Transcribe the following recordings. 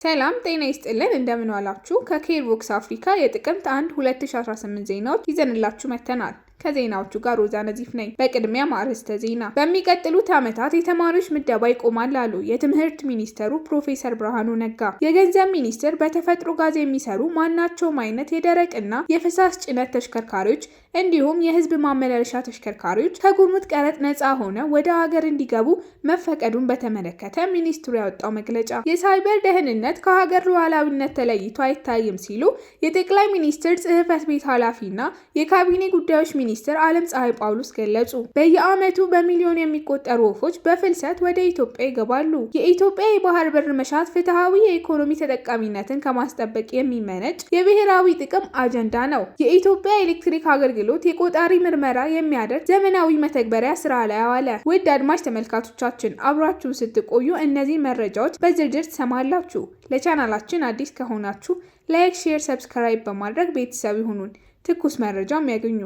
ሰላም ጤና ይስጥልን እንደምን ዋላችሁ። ከኬርቦክስ አፍሪካ የጥቅምት 1 2018 ዜናዎች ይዘንላችሁ መጥተናል። ከዜናዎቹ ጋር ሮዛ ነዚፍ ነኝ። በቅድሚያ ማርዕስተ ዜና። በሚቀጥሉት ዓመታት የተማሪዎች ምደባ ይቆማል አሉ የትምህርት ሚኒስተሩ ፕሮፌሰር ብርሃኑ ነጋ። የገንዘብ ሚኒስቴር በተፈጥሮ ጋዝ የሚሰሩ ማናቸውም አይነት የደረቅና የፈሳሽ ጭነት ተሽከርካሪዎች እንዲሁም የህዝብ ማመላለሻ ተሽከርካሪዎች ከጉምሩክ ቀረጥ ነፃ ሆነው ወደ ሀገር እንዲገቡ መፈቀዱን በተመለከተ ሚኒስትሩ ያወጣው መግለጫ፣ የሳይበር ደህንነት ከሀገር ሉዓላዊነት ተለይቶ አይታይም ሲሉ የጠቅላይ ሚኒስትር ጽህፈት ቤት ኃላፊና የካቢኔ ጉዳዮች ሚኒስትር ዓለምፀሐይ ጳውሎስ ገለጹ። በየዓመቱ በሚሊዮን የሚቆጠሩ ወፎች በፍልሰት ወደ ኢትዮጵያ ይገባሉ። የኢትዮጵያ የባህር በር መሻት ፍትሃዊ የኢኮኖሚ ተጠቃሚነትን ከማስጠበቅ የሚመነጭ የብሔራዊ ጥቅም አጀንዳ ነው። የኢትዮጵያ ኤሌክትሪክ አገልግሎት የቆጣሪ ምርመራ የሚያደርግ ዘመናዊ መተግበሪያ ስራ ላይ አዋለ። ውድ አድማጭ ተመልካቾቻችን አብራችሁን ስትቆዩ እነዚህ መረጃዎች በዝርዝር ትሰማላችሁ። ለቻናላችን አዲስ ከሆናችሁ ላይክ፣ ሼር፣ ሰብስክራይብ በማድረግ ቤተሰብ ይሁኑን። ትኩስ መረጃም ያገኙ።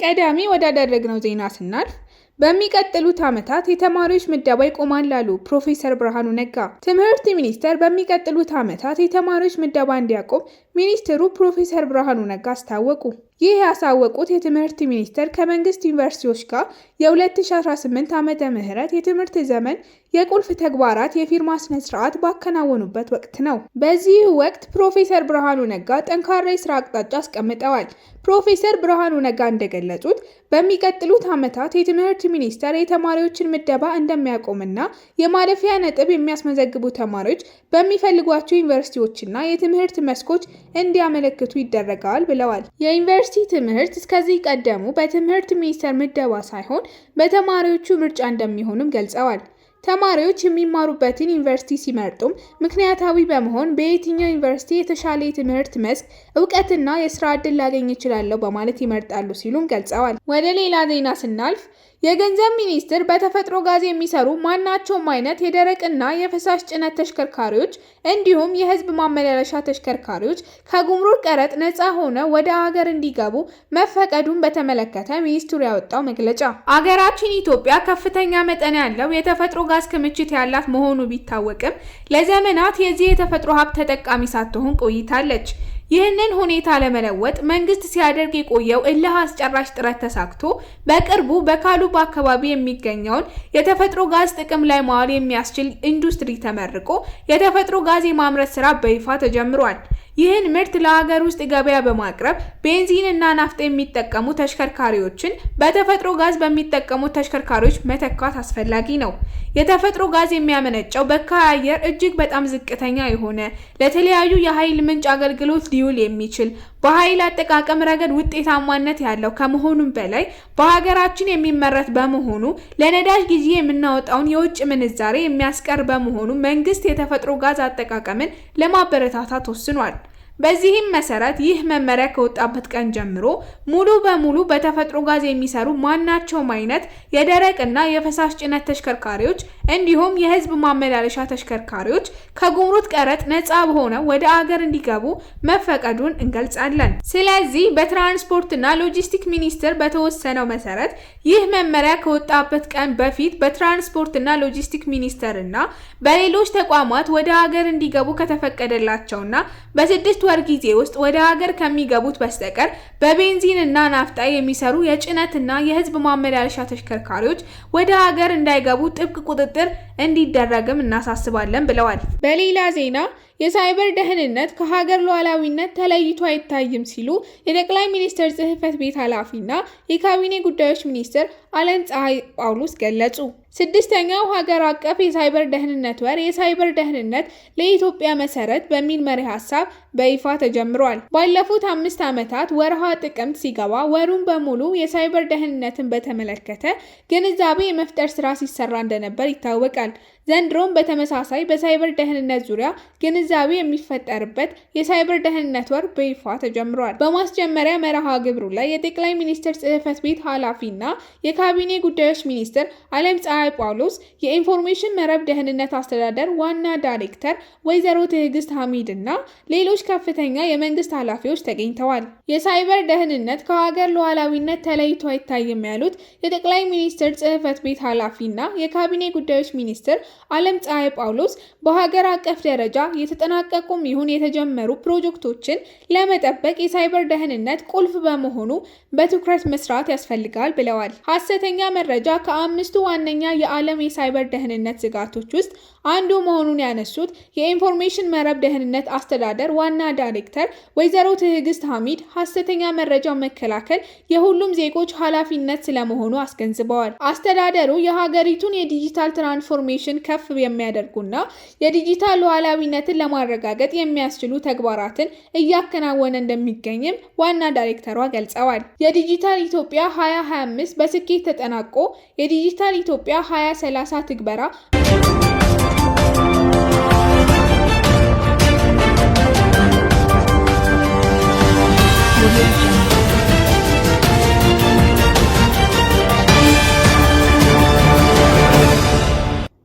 ቀዳሚ ወዳደረግነው ዜና ስናልፍ በሚቀጥሉት ዓመታት የተማሪዎች ምደባ ይቆማል አሉ ፕሮፌሰር ብርሃኑ ነጋ። ትምህርት ሚኒስቴር በሚቀጥሉት ዓመታት የተማሪዎች ምደባ እንዲያቆም ሚኒስትሩ ፕሮፌሰር ብርሃኑ ነጋ አስታወቁ። ይህ ያሳወቁት የትምህርት ሚኒስቴር ከመንግስት ዩኒቨርሲቲዎች ጋር የ2018 ዓመተ ምህረት የትምህርት ዘመን የቁልፍ ተግባራት የፊርማ ስነ ስርዓት ባከናወኑበት ወቅት ነው። በዚህ ወቅት ፕሮፌሰር ብርሃኑ ነጋ ጠንካራ የስራ አቅጣጫ አስቀምጠዋል። ፕሮፌሰር ብርሃኑ ነጋ እንደገለጹት በሚቀጥሉት ዓመታት የትምህርት ሚኒስቴር የተማሪዎችን ምደባ እንደሚያቆምና የማለፊያ ነጥብ የሚያስመዘግቡ ተማሪዎች በሚፈልጓቸው ዩኒቨርሲቲዎችና የትምህርት መስኮች እንዲያመለክቱ ይደረጋል ብለዋል። የዩኒቨርሲቲ ትምህርት እስከዚህ ቀደሙ በትምህርት ሚኒስቴር ምደባ ሳይሆን በተማሪዎቹ ምርጫ እንደሚሆንም ገልጸዋል። ተማሪዎች የሚማሩበትን ዩኒቨርሲቲ ሲመርጡም ምክንያታዊ በመሆን በየትኛው ዩኒቨርሲቲ የተሻለ የትምህርት መስክ እውቀትና የስራ ዕድል ላገኝ እችላለሁ በማለት ይመርጣሉ ሲሉም ገልጸዋል። ወደ ሌላ ዜና ስናልፍ የገንዘብ ሚኒስቴር በተፈጥሮ ጋዝ የሚሰሩ ማናቸውም አይነት የደረቅና የፈሳሽ ጭነት ተሽከርካሪዎች እንዲሁም የህዝብ ማመላለሻ ተሽከርካሪዎች ከጉምሩክ ቀረጥ ነፃ ሆነው ወደ ሀገር እንዲገቡ መፈቀዱን በተመለከተ ሚኒስትሩ ያወጣው መግለጫ፣ አገራችን ኢትዮጵያ ከፍተኛ መጠን ያለው የተፈጥሮ ጋዝ ክምችት ያላት መሆኑ ቢታወቅም ለዘመናት የዚህ የተፈጥሮ ሀብት ተጠቃሚ ሳትሆን ቆይታለች። ይህንን ሁኔታ ለመለወጥ መንግስት ሲያደርግ የቆየው እልህ አስጨራሽ ጥረት ተሳክቶ በቅርቡ በካሉብ አካባቢ የሚገኘውን የተፈጥሮ ጋዝ ጥቅም ላይ ማዋል የሚያስችል ኢንዱስትሪ ተመርቆ የተፈጥሮ ጋዝ የማምረት ስራ በይፋ ተጀምሯል። ይህን ምርት ለሀገር ውስጥ ገበያ በማቅረብ ቤንዚን እና ናፍጣ የሚጠቀሙ ተሽከርካሪዎችን በተፈጥሮ ጋዝ በሚጠቀሙ ተሽከርካሪዎች መተካት አስፈላጊ ነው። የተፈጥሮ ጋዝ የሚያመነጨው በካይ አየር እጅግ በጣም ዝቅተኛ የሆነ ለተለያዩ የኃይል ምንጭ አገልግሎት ሊውል የሚችል በኃይል አጠቃቀም ረገድ ውጤታማነት ያለው ከመሆኑም በላይ በሀገራችን የሚመረት በመሆኑ ለነዳጅ ጊዜ የምናወጣውን የውጭ ምንዛሬ የሚያስቀር በመሆኑ መንግስት የተፈጥሮ ጋዝ አጠቃቀምን ለማበረታታት ወስኗል። በዚህም መሰረት ይህ መመሪያ ከወጣበት ቀን ጀምሮ ሙሉ በሙሉ በተፈጥሮ ጋዝ የሚሰሩ ማናቸውም አይነት የደረቅና የፈሳሽ ጭነት ተሽከርካሪዎች እንዲሁም የህዝብ ማመላለሻ ተሽከርካሪዎች ከጉምሩክ ቀረጥ ነፃ በሆነው ወደ አገር እንዲገቡ መፈቀዱን እንገልጻለን። ስለዚህ በትራንስፖርትና ሎጂስቲክ ሚኒስቴር በተወሰነው መሰረት ይህ መመሪያ ከወጣበት ቀን በፊት በትራንስፖርትና ሎጂስቲክ ሚኒስቴርና በሌሎች ተቋማት ወደ አገር እንዲገቡ ከተፈቀደላቸውና በ6 ወር ጊዜ ውስጥ ወደ ሀገር ከሚገቡት በስተቀር በቤንዚን እና ናፍጣ የሚሰሩ የጭነትና የህዝብ ማመላለሻ ተሽከርካሪዎች ወደ ሀገር እንዳይገቡ ጥብቅ ቁጥጥር እንዲደረግም እናሳስባለን ብለዋል። በሌላ ዜና የሳይበር ደህንነት ከሀገር ሉዓላዊነት ተለይቶ አይታይም ሲሉ የጠቅላይ ሚኒስትር ጽህፈት ቤት ኃላፊና የካቢኔ ጉዳዮች ሚኒስትር ዓለምፀሐይ ጳውሎስ ገለጹ። 6ኛው ሀገር አቀፍ የሳይበር ደህንነት ወር የሳይበር ደህንነት ለኢትዮጵያ መሰረት በሚል መሪ ሀሳብ በይፋ ተጀምሯል። ባለፉት 5 ዓመታት ወርሃ ጥቅምት ሲገባ ወሩን በሙሉ የሳይበር ደህንነትን በተመለከተ ግንዛቤ የመፍጠር ስራ ሲሰራ እንደነበር ይታወቃል። ዘንድሮም በተመሳሳይ በሳይበር ደህንነት ዙሪያ ግንዛቤ የሚፈጠርበት የሳይበር ደህንነት ወር በይፋ ተጀምሯል። በማስጀመሪያ መርሃ ግብሩ ላይ የጠቅላይ ሚኒስትር ጽሕፈት ቤት ኃላፊና የካቢኔ ጉዳዮች ሚኒስትር አለምፀሐይ ጳውሎስ፣ የኢንፎርሜሽን መረብ ደህንነት አስተዳደር ዋና ዳይሬክተር ወይዘሮ ትዕግስት ሐሚድ እና ሌሎች ከፍተኛ የመንግስት ኃላፊዎች ተገኝተዋል። የሳይበር ደህንነት ከሀገር ሉዓላዊነት ተለይቶ አይታይም ያሉት የጠቅላይ ሚኒስትር ጽሕፈት ቤት ኃላፊና የካቢኔ ጉዳዮች ሚኒስትር አለምፀሐይ ጳውሎስ በሀገር አቀፍ ደረጃ የተጠናቀቁም ይሁን የተጀመሩ ፕሮጀክቶችን ለመጠበቅ የሳይበር ደህንነት ቁልፍ በመሆኑ በትኩረት መስራት ያስፈልጋል ብለዋል። ሐሰተኛ መረጃ ከአምስቱ ዋነኛ የዓለም የሳይበር ደህንነት ስጋቶች ውስጥ አንዱ መሆኑን ያነሱት የኢንፎርሜሽን መረብ ደህንነት አስተዳደር ዋና ዳይሬክተር ወይዘሮ ትዕግስት ሐሚድ ሐሰተኛ መረጃ መከላከል የሁሉም ዜጎች ኃላፊነት ስለመሆኑ አስገንዝበዋል። አስተዳደሩ የሀገሪቱን የዲጂታል ትራንስፎርሜሽን ከፍ የሚያደርጉና የዲጂታል ሉዓላዊነትን ለማረጋገጥ የሚያስችሉ ተግባራትን እያከናወነ እንደሚገኝም ዋና ዳይሬክተሯ ገልጸዋል። የዲጂታል ኢትዮጵያ 2025 በስኬት ተጠናቆ የዲጂታል ኢትዮጵያ 2030 ትግበራ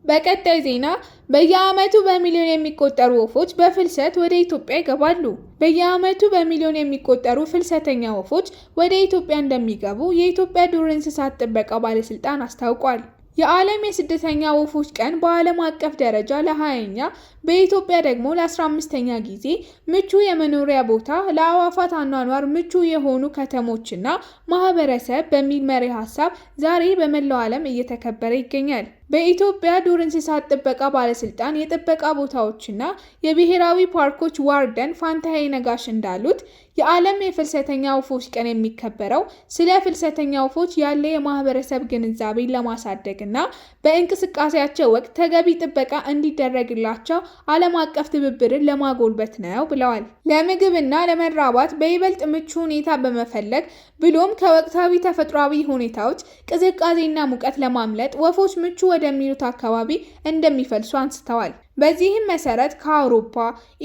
በቀጣይ ዜና በየዓመቱ በሚሊዮን የሚቆጠሩ ወፎች በፍልሰት ወደ ኢትዮጵያ ይገባሉ። በየዓመቱ በሚሊዮን የሚቆጠሩ ፍልሰተኛ ወፎች ወደ ኢትዮጵያ እንደሚገቡ የኢትዮጵያ ዱር እንስሳት ጥበቃ ባለስልጣን አስታውቋል። የዓለም የስደተኛ ወፎች ቀን በዓለም አቀፍ ደረጃ ለ20ኛ በኢትዮጵያ ደግሞ ለ15ኛ ጊዜ ምቹ የመኖሪያ ቦታ ለአዕዋፋት አኗኗር ምቹ የሆኑ ከተሞችና ማህበረሰብ በሚል መሪ ሀሳብ ዛሬ በመላው ዓለም እየተከበረ ይገኛል። በኢትዮጵያ ዱር እንስሳት ጥበቃ ባለስልጣን የጥበቃ ቦታዎችና የብሔራዊ ፓርኮች ዋርደን ፋንታዬ ነጋሽ እንዳሉት የዓለም የፍልሰተኛ ወፎች ቀን የሚከበረው ስለ ፍልሰተኛ ወፎች ያለ የማህበረሰብ ግንዛቤን ለማሳደግ እና በእንቅስቃሴያቸው ወቅት ተገቢ ጥበቃ እንዲደረግላቸው ዓለም አቀፍ ትብብርን ለማጎልበት ነው ብለዋል። ለምግብና ለመራባት በይበልጥ ምቹ ሁኔታ በመፈለግ ብሎም ከወቅታዊ ተፈጥሯዊ ሁኔታዎች ቅዝቃዜና ሙቀት ለማምለጥ ወፎች ምቹ ወደሚሉት አካባቢ እንደሚፈልሱ አንስተዋል። በዚህም መሰረት ከአውሮፓ፣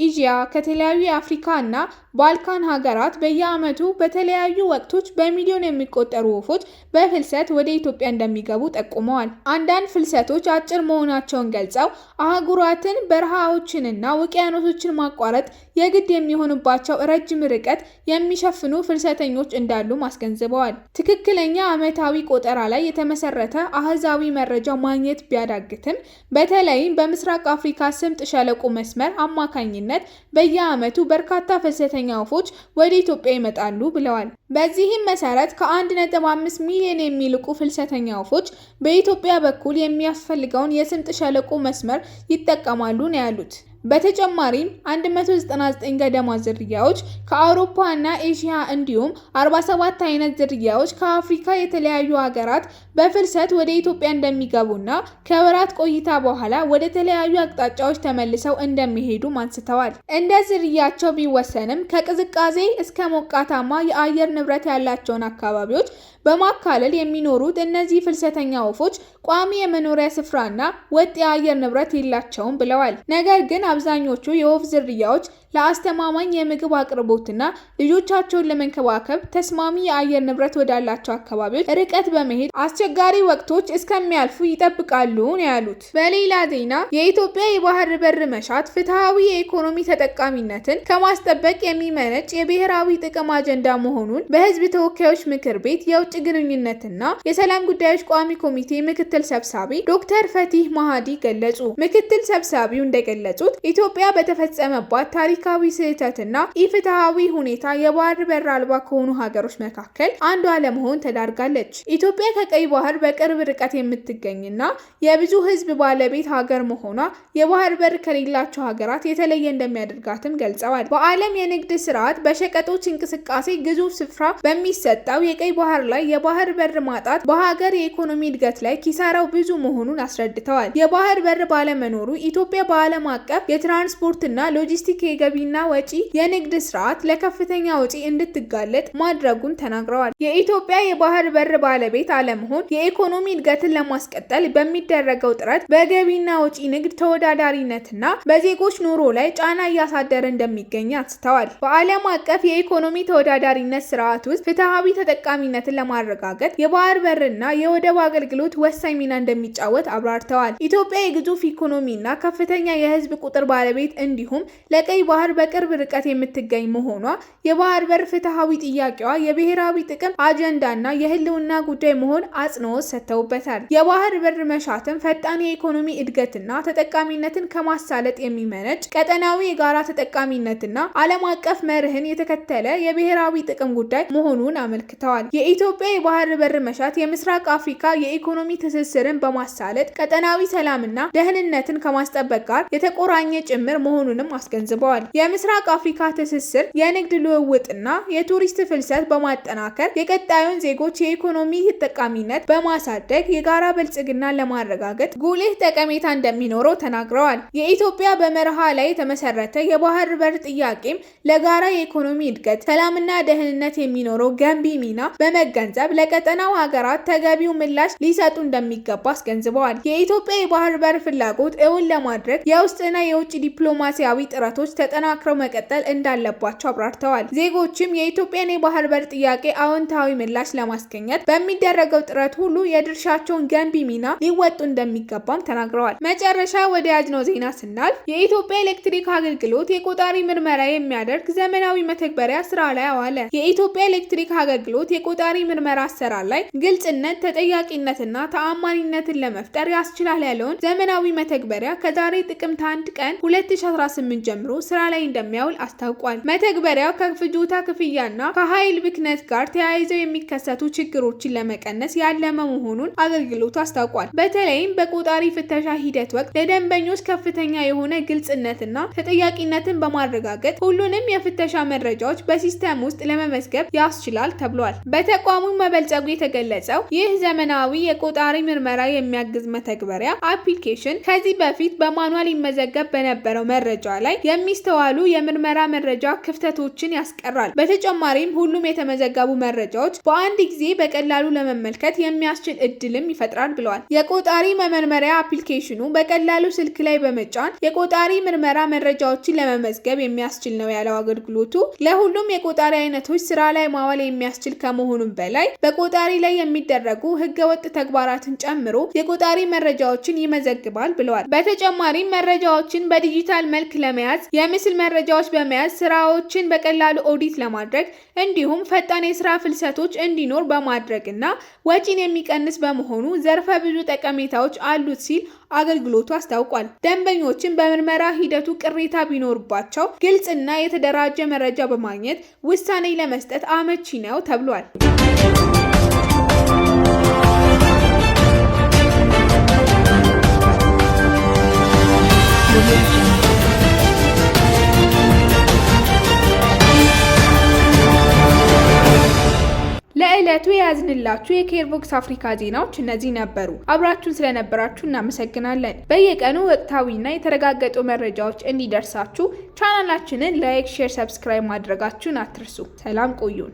ኤዥያ፣ ከተለያዩ የአፍሪካ እና ባልካን ሀገራት በየዓመቱ በተለያዩ ወቅቶች በሚሊዮን የሚቆጠሩ ወፎች በፍልሰት ወደ ኢትዮጵያ እንደሚገቡ ጠቁመዋል። አንዳንድ ፍልሰቶች አጭር መሆናቸውን ገልጸው አህጉራትን፣ በረሃዎችንና ውቅያኖሶችን ማቋረጥ የግድ የሚሆንባቸው ረጅም ርቀት የሚሸፍኑ ፍልሰተኞች እንዳሉ አስገንዝበዋል። ትክክለኛ ዓመታዊ ቆጠራ ላይ የተመሰረተ አሃዛዊ መረጃ ማግኘት ቢያዳግትም በተለይም በምስራቅ አፍሪካ ስምጥ ሸለቆ መስመር አማካኝነት በየዓመቱ በርካታ ፍልሰተኛ ወፎች ወደ ኢትዮጵያ ይመጣሉ ብለዋል። በዚህም መሰረት ከ1.5 ሚሊዮን የሚልቁ ፍልሰተኛ ወፎች በኢትዮጵያ በኩል የሚያስፈልገውን የስምጥ ሸለቆ መስመር ይጠቀማሉ ነው ያሉት። በተጨማሪም 199 ገደማ ዝርያዎች ከአውሮፓ እና ኤዥያ እንዲሁም 47 አይነት ዝርያዎች ከአፍሪካ የተለያዩ ሀገራት በፍልሰት ወደ ኢትዮጵያ እንደሚገቡና ከወራት ቆይታ በኋላ ወደ ተለያዩ አቅጣጫዎች ተመልሰው እንደሚሄዱ አንስተዋል። እንደ ዝርያቸው ቢወሰንም ከቅዝቃዜ እስከ ሞቃታማ የአየር ንብረት ያላቸውን አካባቢዎች በማካለል የሚኖሩት እነዚህ ፍልሰተኛ ወፎች ቋሚ የመኖሪያ ስፍራና ወጥ የአየር ንብረት የላቸውም ብለዋል። ነገር ግን አብዛኞቹ የወፍ ዝርያዎች ለአስተማማኝ የምግብ አቅርቦትና ልጆቻቸውን ለመንከባከብ ተስማሚ የአየር ንብረት ወዳላቸው አካባቢዎች ርቀት በመሄድ አስቸጋሪ ወቅቶች እስከሚያልፉ ይጠብቃሉ ነው ያሉት። በሌላ ዜና የኢትዮጵያ የባህር በር መሻት ፍትሐዊ የኢኮኖሚ ተጠቃሚነትን ከማስጠበቅ የሚመነጭ የብሔራዊ ጥቅም አጀንዳ መሆኑን በሕዝብ ተወካዮች ምክር ቤት የውጭ ግንኙነትና የሰላም ጉዳዮች ቋሚ ኮሚቴ ምክትል ሰብሳቢ ዶክተር ፈቲህ ማሃዲ ገለጹ። ምክትል ሰብሳቢው እንደገለጹት ኢትዮጵያ በተፈጸመባት ታሪካዊ ስህተትና ኢፍትሐዊ ሁኔታ የባህር በር አልባ ከሆኑ ሀገሮች መካከል አንዷ ለመሆን ተዳርጋለች። ኢትዮጵያ ከቀይ ባህር በቅርብ ርቀት የምትገኝና የብዙ ሕዝብ ባለቤት ሀገር መሆኗ የባህር በር ከሌላቸው ሀገራት የተለየ እንደሚያደርጋትም ገልጸዋል። በዓለም የንግድ ስርዓት በሸቀጦች እንቅስቃሴ ግዙፍ ስፍራ በሚሰጠው የቀይ ባህር ላይ የባህር በር ማጣት በሀገር የኢኮኖሚ እድገት ላይ ኪሳራው ብዙ መሆኑን አስረድተዋል። የባህር በር ባለመኖሩ ኢትዮጵያ በዓለም አቀፍ የትራንስፖርትና ሎጂስቲክ የገቢና ወጪ የንግድ ስርዓት ለከፍተኛ ወጪ እንድትጋለጥ ማድረጉን ተናግረዋል። የኢትዮጵያ የባህር በር ባለቤት አለመሆን የኢኮኖሚ እድገትን ለማስቀጠል በሚደረገው ጥረት በገቢና ወጪ ንግድ ተወዳዳሪነትና በዜጎች ኑሮ ላይ ጫና እያሳደረ እንደሚገኝ አንስተዋል። በዓለም አቀፍ የኢኮኖሚ ተወዳዳሪነት ስርዓት ውስጥ ፍትሃዊ ተጠቃሚነትን ለማረጋገጥ የባህር በርና የወደብ አገልግሎት ወሳኝ ሚና እንደሚጫወት አብራርተዋል። ኢትዮጵያ የግዙፍ ኢኮኖሚና ከፍተኛ የህዝብ ቁጥር ባለቤት እንዲሁም ለቀይ ባህር በቅርብ ርቀት የምትገኝ መሆኗ የባህር በር ፍትሃዊ ጥያቄዋ የብሔራዊ ጥቅም አጀንዳና የህልውና ጉዳይ መሆን አጽንኦት ሰጥተውበታል። የባህር በር መሻትን ፈጣን የኢኮኖሚ እድገትና ተጠቃሚነትን ከማሳለጥ የሚመነጭ ቀጠናዊ የጋራ ተጠቃሚነትና ዓለም አቀፍ መርህን የተከተለ የብሔራዊ ጥቅም ጉዳይ መሆኑን አመልክተዋል። የኢትዮጵያ የባህር በር መሻት የምስራቅ አፍሪካ የኢኮኖሚ ትስስርን በማሳለጥ ቀጠናዊ ሰላምና ደህንነትን ከማስጠበቅ ጋር የተቆራኘ ጭምር መሆኑንም አስገንዝበዋል። የምስራቅ አፍሪካ ትስስር የንግድ ልውውጥና የቱሪስት ፍልሰት በማጠናከር የቀጣዩን ዜጎች የኢኮኖሚ ተጠቃሚነት በማሳደግ የጋራ ብልጽግናን ለማረጋገጥ ጉልህ ጠቀሜታ እንደሚኖረው ተናግረዋል። የኢትዮጵያ በመርሃ ላይ የተመሰረተ የባህር በር ጥያቄም ለጋራ የኢኮኖሚ እድገት፣ ሰላምና ደህንነት የሚኖረው ገንቢ ሚና በመገንዘብ ለቀጠናው ሀገራት ተገቢው ምላሽ ሊሰጡ እንደሚገባ አስገንዝበዋል። የኢትዮጵያ የባህር በር ፍላጎት እውን ለማድረግ የውስጥና የውጭ ዲፕሎማሲያዊ ጥረቶች ተጠናክረው መቀጠል እንዳለባቸው አብራርተዋል። ዜጎችም የኢትዮጵያን የባህር በር ጥያቄ አዎንታዊ ምላሽ ለማስገኘት በሚደረገው ጥረት ሁሉ የድርሻቸውን ገንቢ ሚና ሊወጡ እንደሚገባም ተናግረዋል። መጨረሻ ወደ ያዝነው ዜና ስናልፍ የኢትዮጵያ ኤሌክትሪክ አገልግሎት የቆጣሪ ምርመራ የሚያደርግ ዘመናዊ መተግበሪያ ስራ ላይ አዋለ። የኢትዮጵያ ኤሌክትሪክ አገልግሎት የቆጣሪ ምርመራ አሰራር ላይ ግልጽነት፣ ተጠያቂነትና ተአማኒነትን ለመፍጠር ያስችላል ያለውን ዘመናዊ መተግበሪያ ከዛሬ ጥቅምት 1 ቀን 2018 ጀምሮ ስራ ላይ እንደሚያውል አስታውቋል። መተግበሪያው ከፍጆታ ክፍያና ከኃይል ብክነት ጋር ተያይዘው የሚከሰቱ ችግሮችን ለመቀነስ ያለመ መሆኑን አገልግሎቱ አስታውቋል። በተለይም በቆጣሪ ፍተሻ ሂደት ወቅት ለደንበኞች ከፍተኛ የሆነ ግልጽነትና ተጠያቂነትን በማረጋገጥ ሁሉንም የፍተሻ መረጃዎች በሲስተም ውስጥ ለመመዝገብ ያስችላል ተብሏል። በተቋሙ መበልጸጉ የተገለጸው ይህ ዘመናዊ የቆጣሪ ምርመራ የሚያግዝ መተግበሪያ አፕሊኬሽን ከዚህ በፊት በማኑዋል ይመዘገብ በነበረው መረጃ ላይ የሚስተዋሉ የምርመራ መረጃ ክፍተቶችን ያስቀራል። በተጨማሪም ሁሉም የተመዘገቡ መረጃዎች በአንድ ጊዜ በቀላሉ ለመመልከት የሚያስችል እድልም ይፈጥራል ብለዋል። የቆጣሪ መመርመሪያ አፕሊኬሽኑ በቀላሉ ስልክ ላይ በመጫን የቆጣሪ ምርመራ መረጃዎችን ለመመዝገብ የሚያስችል ነው ያለው አገልግሎቱ ለሁሉም የቆጣሪ አይነቶች ስራ ላይ ማዋል የሚያስችል ከመሆኑም በላይ በቆጣሪ ላይ የሚደረጉ ህገወጥ ተግባራትን ጨምሮ የቆጣሪ መረጃዎችን ይመዘግባል ብለዋል። በተጨማሪም መረጃዎችን በዲጂታል መልክ ለመያዝ የምስል መረጃዎች በመያዝ ስራዎችን በቀላሉ ኦዲት ለማድረግ እንዲሁም ፈጣን የስራ ፍልሰቶች እንዲኖር በማድረግና ወጪን የሚቀንስ በመሆኑ ዘርፈ ብዙ ጠቀሜታዎች አሉት ሲል አገልግሎቱ አስታውቋል። ደንበኞችን በምርመራ ሂደቱ ቅሬታ ቢኖርባቸው ግልጽና የተደራጀ መረጃ በማግኘት ውሳኔ ለመስጠት አመቺ ነው ተብሏል። ለዕለቱ የያዝንላችሁ የኬርቦክስ አፍሪካ ዜናዎች እነዚህ ነበሩ። አብራችሁን ስለነበራችሁ እናመሰግናለን። በየቀኑ ወቅታዊና የተረጋገጡ መረጃዎች እንዲደርሳችሁ ቻናላችንን ላይክ፣ ሼር፣ ሰብስክራይብ ማድረጋችሁን አትርሱ። ሰላም ቆዩን።